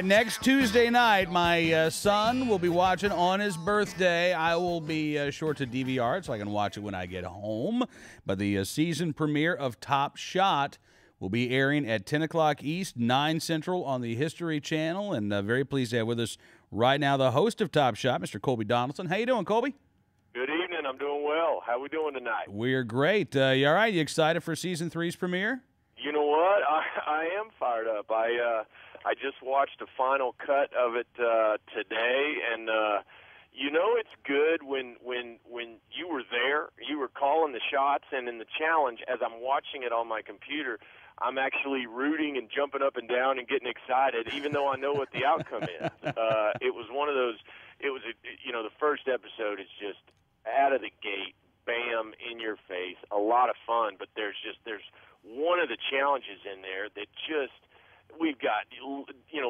Next Tuesday night, my son will be watching on his birthday. I will be sure to DVR it so I can watch it when I get home. But the season premiere of Top Shot will be airing at 10 o'clock East, 9 Central on the History Channel. And very pleased to have with us right now the host of Top Shot, Mr. Colby Donaldson. How you doing, Colby? Good evening. I'm doing well. How we doing tonight? We're great. You all right? You excited for Season 3's premiere? You know what? I am fired up. I just watched a final cut of it today, and it's good when you were there, you were calling the shots, and in the challenge, as I'm watching it on my computer, I'm actually rooting and jumping up and down and getting excited, even though I know what the outcome is. It was one of those. It was the first episode is just out of the gate, bam, in your face, a lot of fun. But there's one of the challenges in there that just. We've got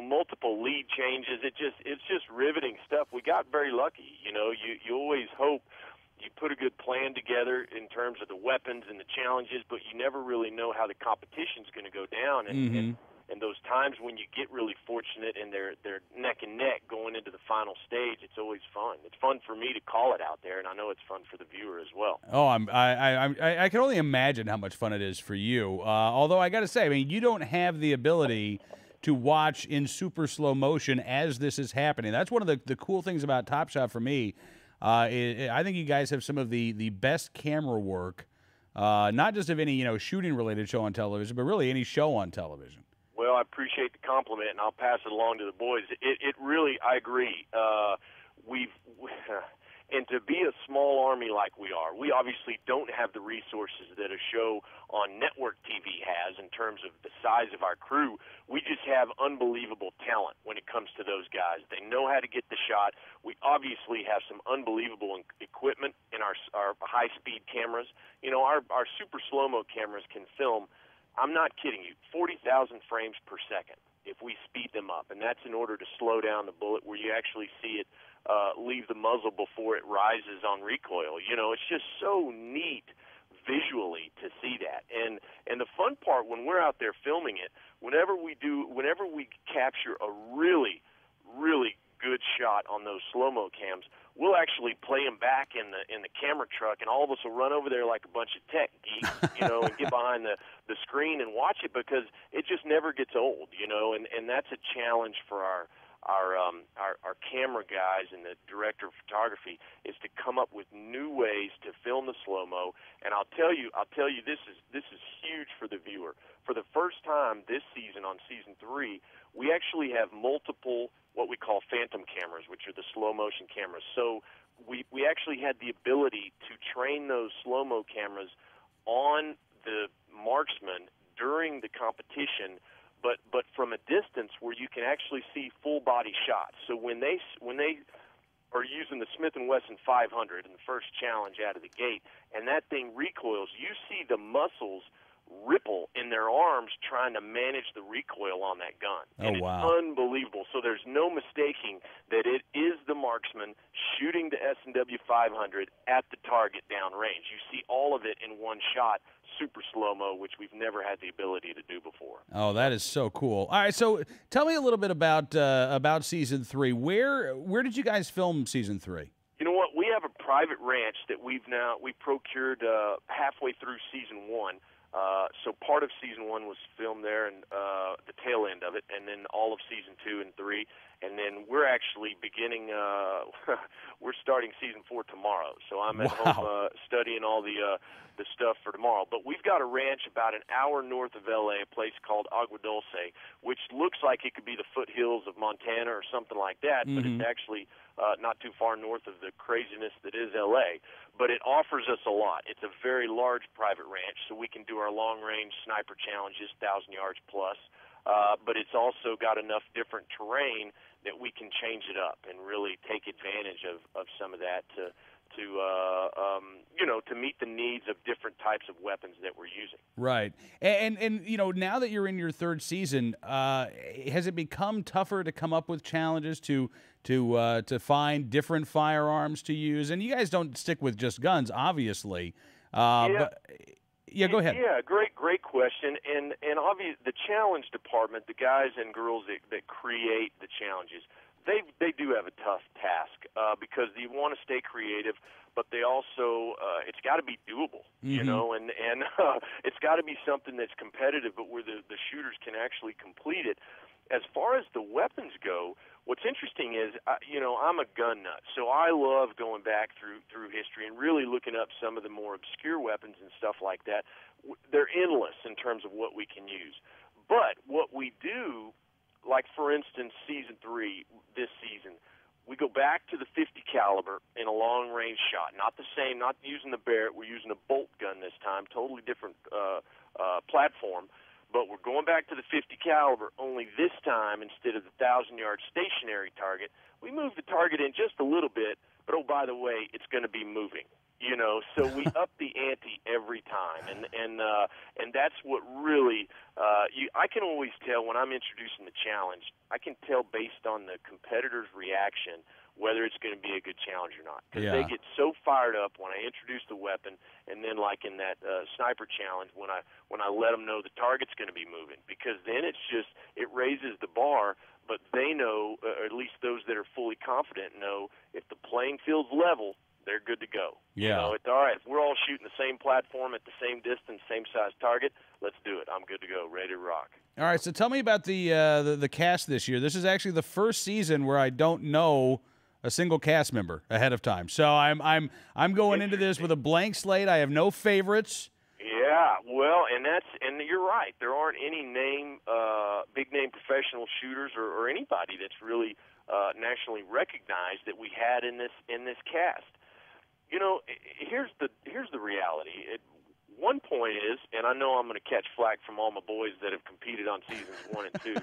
multiple lead changes. It's just riveting stuff. We got very lucky. You always hope you put a good plan together in terms of the weapons and the challenges, but you never really know how the competition's going to go down. And those times when you get really fortunate and they're neck and neck going into the final stage, it's always fun. It's fun for me to call it out there, and I know it's fun for the viewer as well. Oh, I can only imagine how much fun it is for you. Although I got to say, I mean, you don't have the ability to watch in super slow motion as this is happening. That's one of the cool things about Top Shot for me. I think you guys have some of the best camera work, not just of any shooting related show on television, but really any show on television. Well, I appreciate the compliment, and I'll pass it along to the boys. It really, I agree. And to be a small army like we are, we obviously don't have the resources that a show on network TV has in terms of the size of our crew. We just have unbelievable talent when it comes to those guys. They know how to get the shot. We obviously have some unbelievable equipment in our high-speed cameras. Our super slow-mo cameras can film, I'm not kidding you, 40,000 frames per second if we speed them up. And that's in order to slow down the bullet where you actually see it leave the muzzle before it rises on recoil. It's just so neat visually to see that. And the fun part when we're out there filming it, whenever we capture a really, really good shot on those slow-mo cams, we'll actually play them back in the camera truck, and all of us will run over there like a bunch of tech geeks, and get behind the screen and watch it because it just never gets old, and that's a challenge for our camera guys and the director of photography is to come up with new ways to film the slow-mo. And I'll tell you this is huge for the viewer. For the first time this season on season 3, we actually have multiple what we call phantom cameras, which are the slow motion cameras. So we actually had the ability to train those slow-mo cameras on the marksman during the competition, but from a distance where you can actually see full body shots. So when they are using the Smith & Wesson 500 in the first challenge out of the gate, and that thing recoils, you see the muscles ripple in their arms trying to manage the recoil on that gun. And wow. It's unbelievable. So there's no mistaking that it is the marksman shooting the S&W 500 at the target downrange. You see all of it in one shot, super slow-mo, which we've never had the ability to do before. Oh, that is so cool. All right, so tell me a little bit about Season 3. Where did you guys film Season 3? You know what? We have a private ranch that we procured halfway through Season 1. So part of Season 1 was filmed there, and the tail end of it, and then all of Season 2 and 3. And then we're actually beginning, we're starting Season 4 tomorrow. So I'm at home studying all the stuff for tomorrow. But we've got a ranch about an hour north of L.A., a place called Agua Dulce, which looks like it could be the foothills of Montana or something like that, but it's actually not too far north of the craziness that is L.A., but it offers us a lot. It's a very large private ranch, so we can do our long-range sniper challenges, 1,000 yards plus, but it's also got enough different terrain that we can change it up and really take advantage of some of that to meet the needs of different types of weapons that we're using. Right. And now that you're in your third season, has it become tougher to come up with challenges to find different firearms to use? And you guys don't stick with just guns, obviously. Yeah. But Yeah, go ahead. Yeah, great question. And obviously, the challenge department, the guys and girls that create the challenges, they do have a tough task because you want to stay creative, but they also it's got to be doable, you know, and it's got to be something that's competitive, but where the shooters can actually complete it. As far as the weapons go, what's interesting is, you know, I'm a gun nut, so I love going back through history and really looking up some of the more obscure weapons and stuff like that. They're endless in terms of what we can use. But what we do, like for instance, Season 3 this season, we go back to the 50 caliber in a long-range shot. Not the same, not using the Barrett. We're using a bolt gun this time, totally different platform. But we're going back to the 50 caliber, only this time, instead of the 1,000-yard stationary target, we move the target in just a little bit, but oh, by the way, it's going to be moving. You know, so we up the ante every time, and that's what really I can always tell when I'm introducing the challenge. I can tell based on the competitor's reaction whether it's going to be a good challenge or not, because they get so fired up when I introduce the weapon, and then like in that sniper challenge when I let them know the target's going to be moving, because then it raises the bar. But they know, or at least those that are fully confident know, if the playing field's level, they're good to go. Yeah. You know, it's all right. If we're all shooting the same platform at the same distance, same size target, let's do it. I'm good to go, ready to rock. All right, so tell me about the cast this year. This is actually the first season where I don't know a single cast member ahead of time. So I'm going into this with a blank slate. I have no favorites. Yeah, well, and you're right. There aren't any big name professional shooters or anybody that's really nationally recognized that we had in this cast. You know, here's the reality. One point is, and I know I'm going to catch flack from all my boys that have competed on seasons 1 and 2.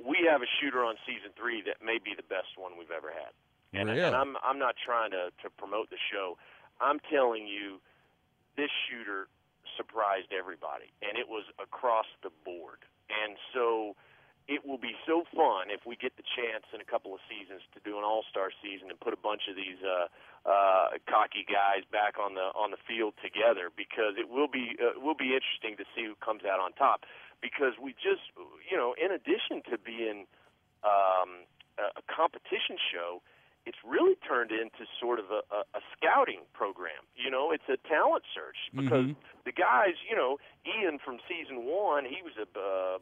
We have a shooter on season 3 that may be the best one we've ever had. And, really? and I'm not trying to promote the show. I'm telling you, this shooter surprised everybody, and it was across the board. And so it will be so fun if we get the chance in a couple of seasons to do an all-star season and put a bunch of these cocky guys back on the field together, because it will be interesting to see who comes out on top. Because we just, you know, in addition to being a competition show, it's really turned into sort of a scouting program. You know, it's a talent search, because the guys, you know, Ian from season 1, he was a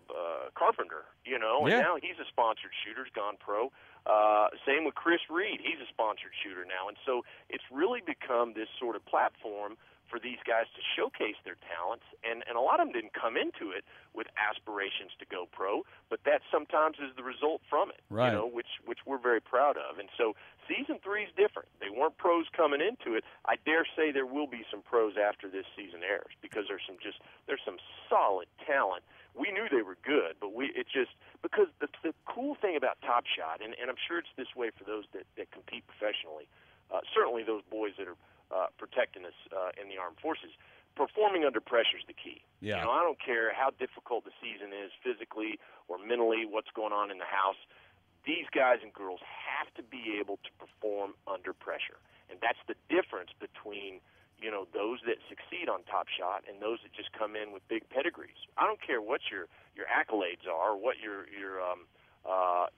carpenter, you know, and now he's a sponsored shooter, he's gone pro. Same with Chris Reed, he's a sponsored shooter now. And so it's really become this sort of platform for these guys to showcase their talents, and a lot of them didn't come into it with aspirations to go pro, but that sometimes is the result from it, right. You know, which we're very proud of. And so season 3 is different. They weren't pros coming into it. I dare say there will be some pros after this season airs, because there's some solid talent. We knew they were good, but because the cool thing about Top Shot, and I'm sure it's this way for those that compete professionally, certainly those boys that are protecting us in the armed forces, performing under pressure is the key. Yeah. You know, I don't care how difficult the season is physically or mentally, what's going on in the house. These guys and girls have to be able to perform under pressure. And that's the difference between, you know, those that succeed on Top Shot and those that just come in with big pedigrees. I don't care what your accolades are, or what your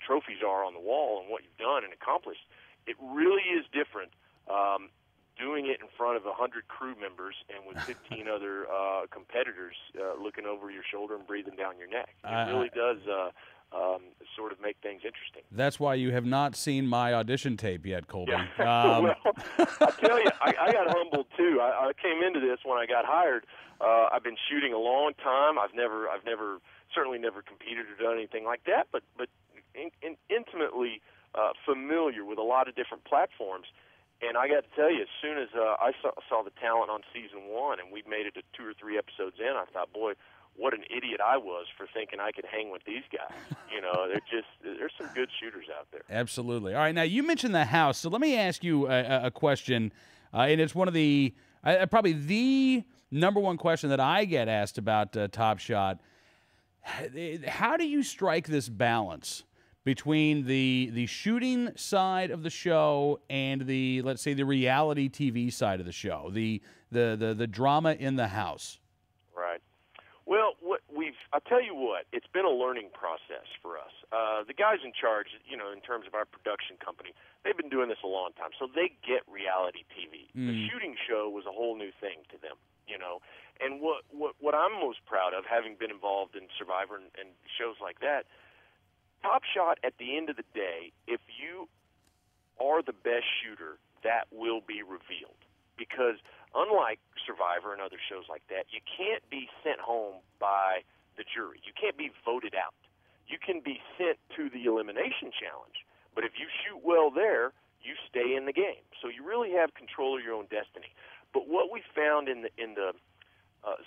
trophies are on the wall and what you've done and accomplished. It really is different doing it in front of 100 crew members and with 15 other competitors looking over your shoulder and breathing down your neck. It really does sort of make things interesting. That's why you have not seen my audition tape yet, Colby. Yeah. Well, I tell you, I got humbled too. I came into this when I got hired. I've been shooting a long time. I've certainly never competed or done anything like that, but intimately familiar with a lot of different platforms. And I got to tell you, as soon as I saw the talent on season 1, and we made it to 2 or 3 episodes in, I thought, boy, what an idiot I was for thinking I could hang with these guys. You know, there's some good shooters out there. Absolutely. All right, now you mentioned the house, so let me ask you a question, and it's one of the probably the number one question that I get asked about Top Shot. How do you strike this balance between the shooting side of the show and let's say the reality TV side of the show, the drama in the house? I'll tell you what, it's been a learning process for us. The guys in charge, in terms of our production company, they've been doing this a long time, so they get reality TV. The shooting show was a whole new thing to them, And what I'm most proud of, having been involved in Survivor and shows like that, Top Shot, at the end of the day, if you are the best shooter, that will be revealed. Because unlike Survivor and other shows like that, you can't be sent home by the jury. You can't be voted out. You can be sent to the elimination challenge, but if you shoot well there, you stay in the game. So you really have control of your own destiny. But what we found in the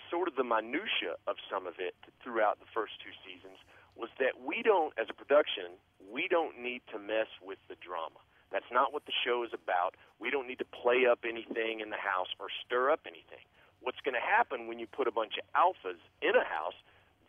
sort of the minutia of some of it throughout the first 2 seasons was that we don't, as a production, we don't need to mess with the drama. That's not what the show is about. We don't need to play up anything in the house or stir up anything. What's going to happen when you put a bunch of alphas in a house?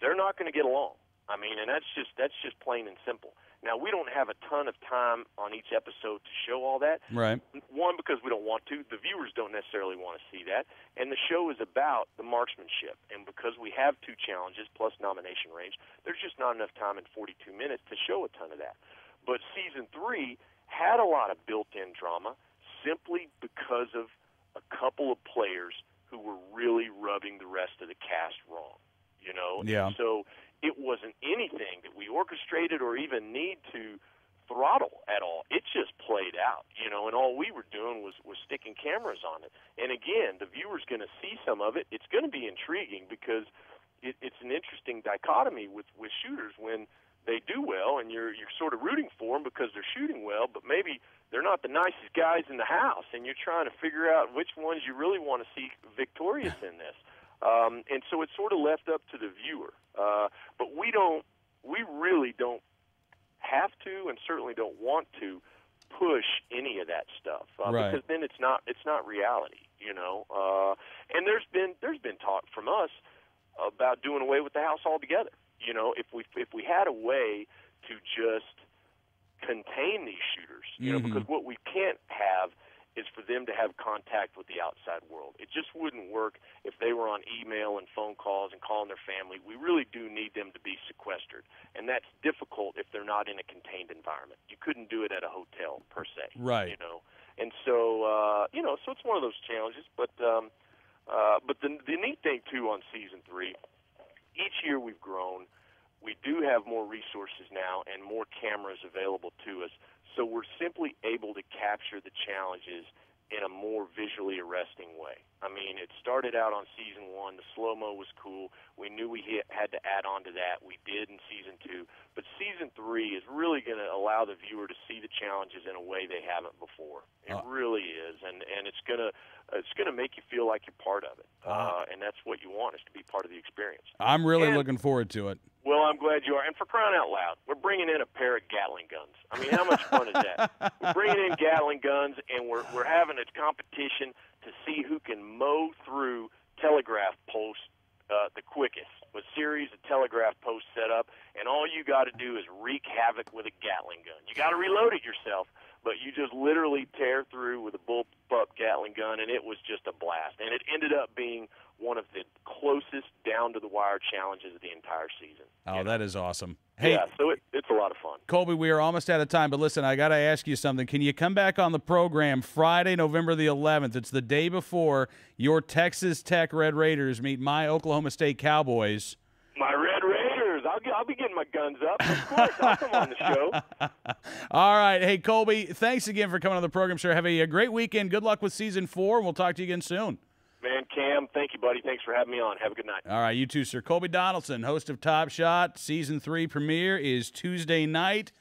They're not going to get along. I mean, and that's just plain and simple. Now, we don't have a ton of time on each episode to show all that. Right. One, because we don't want to. The viewers don't necessarily want to see that. And the show is about the marksmanship. And because we have 2 challenges plus nomination range, there's just not enough time in 42 minutes to show a ton of that. But Season 3 had a lot of built-in drama simply because of a couple of players who were really rubbing the rest of the cast wrong. Yeah. So it wasn't anything that we orchestrated or even need to throttle at all. It just played out, and all we were doing was sticking cameras on it. And again, the viewer's going to see some of it. It's going to be intriguing because it's an interesting dichotomy with shooters when they do well and you're sort of rooting for them because they're shooting well, but maybe they're not the nicest guys in the house, and you're trying to figure out which ones you really want to see victorious in this. And so it's sort of left up to the viewer. But we really don't have to, and certainly don't want to, push any of that stuff right. Because then it's not reality, And there's been talk from us about doing away with the house altogether. If we had a way to just contain these shooters, because what we can't have is for them to have contact with the outside world. It just wouldn't work if they were on email and phone calls and calling their family. We really do need them to be sequestered, and that's difficult if they're not in a contained environment. You couldn't do it at a hotel per se, right? And so so it's one of those challenges. But the neat thing too on Season 3, each year we've grown. We do have more resources now and more cameras available to us. So we're simply able to capture the challenges in a more visually arresting way. I mean, it started out on Season 1. The slow-mo was cool. We knew we had to add on to that. We did in Season 2. But Season 3 is really going to allow the viewer to see the challenges in a way they haven't before. It really is. And it's going to make you feel like you're part of it. And that's what you want, is to be part of the experience. I'm really looking forward to it. Well, I'm glad you are. And for crying out loud, we're bringing in a pair of Gatling guns. I mean, how much fun is that? We're bringing in Gatling guns, and we're having a competition to see who can mow through telegraph posts the quickest, with series of telegraph posts set up, and all you got to do is wreak havoc with a Gatling gun. You got to reload it yourself, but you just literally tear through with a bullpup Gatling gun, and it was just a blast. And it ended up being one of the closest down-to-the-wire challenges of the entire season. Oh, that is awesome. Hey, yeah, so it's a lot of fun. Colby, we are almost out of time, but listen, I got to ask you something. Can you come back on the program Friday, November the 11th? It's the day before your Texas Tech Red Raiders meet my Oklahoma State Cowboys. My Red Raiders. I'll be getting my guns up. Of course, I'll come on the show. All right. Hey, Colby, thanks again for coming on the program, sir. Have a great weekend. Good luck with Season 4, and we'll talk to you again soon. Man, Cam, thank you, buddy. Thanks for having me on. Have a good night. All right, you too, sir. Colby Donaldson, host of Top Shot. Season 3 premiere is Tuesday night.